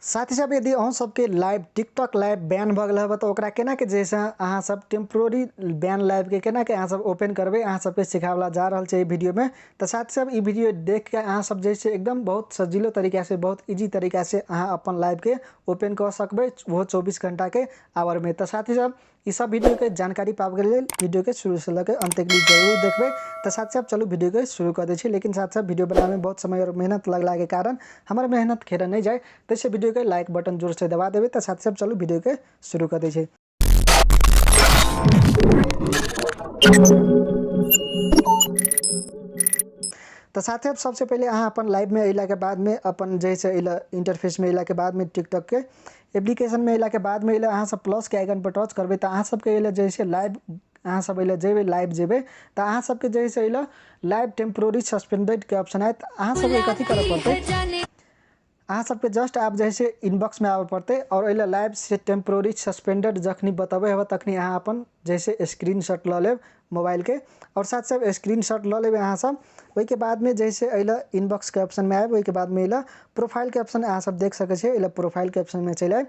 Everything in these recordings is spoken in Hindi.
साथ ही साथ यदि अहूँ सबके लाइव टिकटॉक लाइव बैन भ गल तो ओकरा केना के जैसे अहाँ सब टेम्प्रोरी बैन लाइव के केना के अहाँ सब ओपन करबे अहाँ सबके सिखावला जा रहल छै वीडियो में। तो साथ ही साथ वीडियो देख के अहाँ सब जैसे एकदम बहुत सजीलो तरीका से बहुत इजी तरीका से अहाँ अपन लाइव के ओपन कर सकबे वो 24 घंटा के आवर में। तो साथ ही साथ ये सब वीडियो के जानकारी पावे के लिए वीडियो के शुरू से लेकर अंत तक जरूर देखबे। तो साथ साथ चलू वीडियो के शुरू कर दे, लेकिन साथ साथ वीडियो बनाने में बहुत समय और मेहनत लगला के कारण हमारे मेहनत खेर नहीं जाए तो इसे वीडियो के लाइक बटन जोर से दबा देवे। तो साथ साथ चलू वीडियो के शुरू कर दे। तो साथ ही सबसे पहले अहाँ अपन लाइव में अला के बाद में अपन जैसे इंटरफेस में अला के बाद में टिकटॉक के एप्लीकेशन में अला के बाद में अहाँ सब प्लस के आइकन पर टच करबे। तो अहाँ सबके जैसे लाइव अहाँ सब जेबे लाइव जेबे तो अहाँ सबके जैसे लाइव टेम्प्रोरी सस्पेंडेड के ऑप्शन आए। तो अहाँ सबके कथी करे पड़ते अहाँ सबके जस्ट आप जैसे इनबॉक्स में आवे पड़ते और अला लाइव से टेम्प्रोरी सस्पेंडेड जखनी बताबे हब तखनी अहाँ अपन जैसे स्क्रीनशॉट ल लेब मोबाइल के और साथ साथ स्क्रीनशॉट ल लेब अहाँ सब। वही के बाद में जैसे अला इनबॉक्स के ऑप्शन में आए वही के बाद में अला प्रोफाइल के ऑप्शन अहाँ सब देख सके छे अला प्रोफाइल के ऑप्शन में चले आए।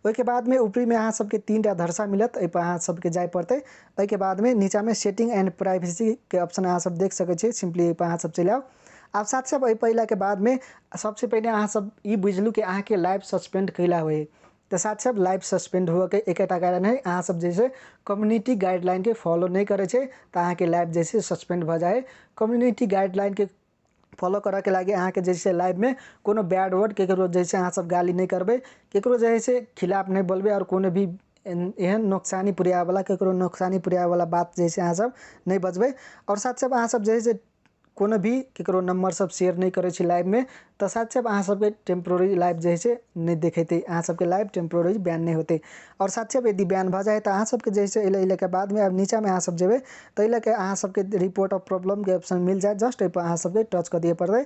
वही के बाद में ऊपरी में अहाँ सबके 3टा धरसा मिलत ए पर अहाँ सबके जाय पड़ते। वही के बाद में नीचा में सेटिंग एंड प्राइवेसी के ऑप्शन अहाँ सब देख सके छे सिंपली ए पर अहाँ सब चले आओ। आप साथ साथ पहला के बाद में सबसे पहले अहाँ सब ये बुझलू कि अहाँ के लाइव सस्पेंड कैला हुए। तो साथ साथ लाइव सस्पेंड हुआ के एकटा कारण है अहाँ सब जैसे कम्युनिटी गाइडलाइन के फॉलो नहीं करे छे तो अहाँ के लाइव जैसे सस्पेंड भ जाए। कम्युनिटी गाइडलाइन के फॉलो करे के लगे अहाँ के जैसे लाइव में कोनो बैड वर्ड केकरो जैसे अहाँ सब गाली नहीं करबे केकरो जैसे खिलाफ नहीं बोलबे और कोनो भी एहन नुकसानी पुरिया वाला केकरो नुकसानी पुरिया वाला बात जैसे अहाँ सब नहीं बजबे। और साथ साथ अहाँ सब जैसे कोनो भी केकरो नंबर सब शेयर नहीं करे छी लाइव में। तो साथ साथ अहाँ सबके टेम्प्रोरी लाइव जैसे नहीं देखेते अहाँ सबके लाइव टेम्प्रोरी बैन नहीं होते। और साथ साथ यदि बैन भ जाए तो अहाँ सबके जैसे अला के बाद में अब नीचा में अहाँ सब जेबे तो अला के अहाँ सबके रिपोर्ट ऑफ प्रॉब्लम के ऑप्शन मिल जाए जस्ट पर अहाँ सबके टच कर दिए पड़े।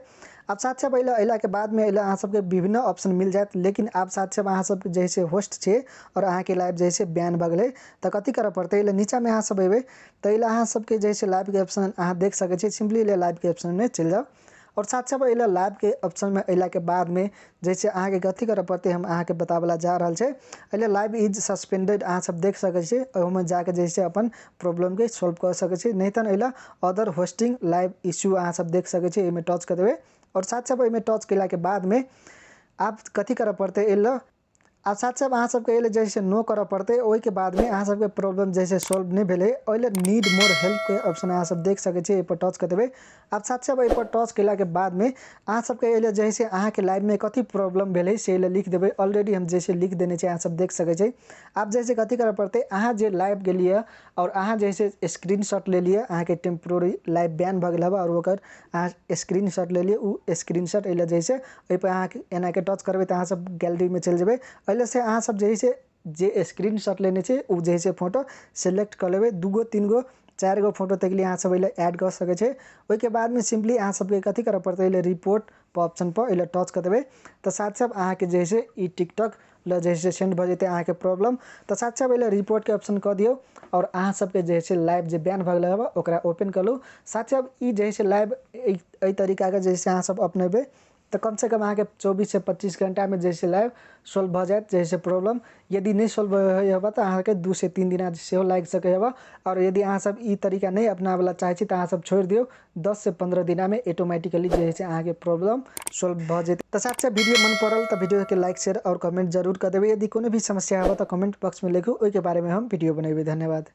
अब साथ साथ अला के बाद में अहाँ सबके विभिन्न ऑप्शन मिल जाए लेकिन आप साथ साथ अहाँ सब जैसे होस्ट छे और अहाँ के लाइव जैसे बैन भ गए तो कथी करे पड़ते नीचा में अहाँ सब अबे तो अहाँ सबके जैसे लाइव के ऑप्शन अहाँ देख सके छे सिंपली लाइव के ऑप्शन में चल जाओ। और साथ साथ अला लाइव के ऑप्शन में अला के बाद में जैसे अहाँ के कथी करे पड़ते हम अहाँ के बतावला जा रहल छे। अला लाइव इज सस्पेंडेड अहाँ सब देख सके छे और में जाके जैसे अपन प्रॉब्लम के सॉल्व कर सके छे नहीं तो अला अदर होस्टिंग लाइव इश्यू अहाँ सब देख सके छे एमे टच कर देबे। और साथ साथ एमे टच केला के बाद में आप कथी करे पड़ते अला आप साथ साथ अहाँ सबके जैसे नो करे पड़ते वही के बाद में अहाँ सबके प्रॉब्लम जैसे सॉल्व नहीं भेले ओइले नीड मोर हेल्प के ऑप्शन अहाँ सब देख सके छे पर टच कर देबे। आप साथ साथ पर टच केला के बाद में अहाँ सबके जैसे अहाँ के लाइव में कथी प्रॉब्लम भेले से लिख देबे ऑलरेडी हम जैसे लिख देने छे अहाँ सब देख सके छे। आप जैसे कथी करे पड़ते अहाँ जे लाइव के लिए और अहाँ जैसे स्क्रीनशॉट ले लिए अहाँ के टेम्प्रोरी लाइव बैन भ गेल और ओकर अहाँ स्क्रीनशॉट ले लिए उ स्क्रीनशॉट जैसे ओइ पर अहाँ एना के टच करबे तो अहाँ सब गैलरी में चल जेबे। पहले से अहाँ सब जैसे जे स्क्रीनशॉट लेने छे उ जैसे फोटो सेलेक्ट कर लेबे 2 गो 3 गो 4 गो फोटो तक लिए अहाँ सब ऐड कर सके छे। ओइ के बाद में सिंपली अहाँ सबके कथी करे पड़ते रिपोर्ट पर ऑप्शन पर टच कर देबे। तो साथ साथ अहाँ के जैसे ई टिकटॉक ल जैसे सेंड भ जेते अहाँ के प्रॉब्लम तो साथ साथ रिपोर्ट के ऑप्शन कर दियो और अहाँ सबके जैसे लाइव जे बैन भ गेल हबा ओकरा ओपन कर लो। साथ साथ ई जैसे लाइव ए तरीका के जैसे अहाँ सब अपनेबे तो कम से कम अहाँ के 24 से 25 घंटा में जैसे लाइव सॉल्व भ जाए जैसे प्रॉब्लम। यदि नहीं सॉल्व होबा तो अहाँ के 2 से 3 दिन से लाग सके हबा। और यदि अहाँ सब ई तरीका नहीं अपना वाला चाहे छी तो अहाँ सब छोड़ दियो 10 से 15 दिन में ऑटोमेटिकली जैसे अहाँ के प्रॉब्लम सॉल्व भ जेते। तो साथ साथ वीडियो मन पड़ल तो वीडियो के लाइक शेयर और कमेंट जरूर कर देबे। यदि कोनो भी समस्या हो तो कमेंट बॉक्स में लिखो ओइ के बारे में हम वीडियो बनेबे। धन्यवाद।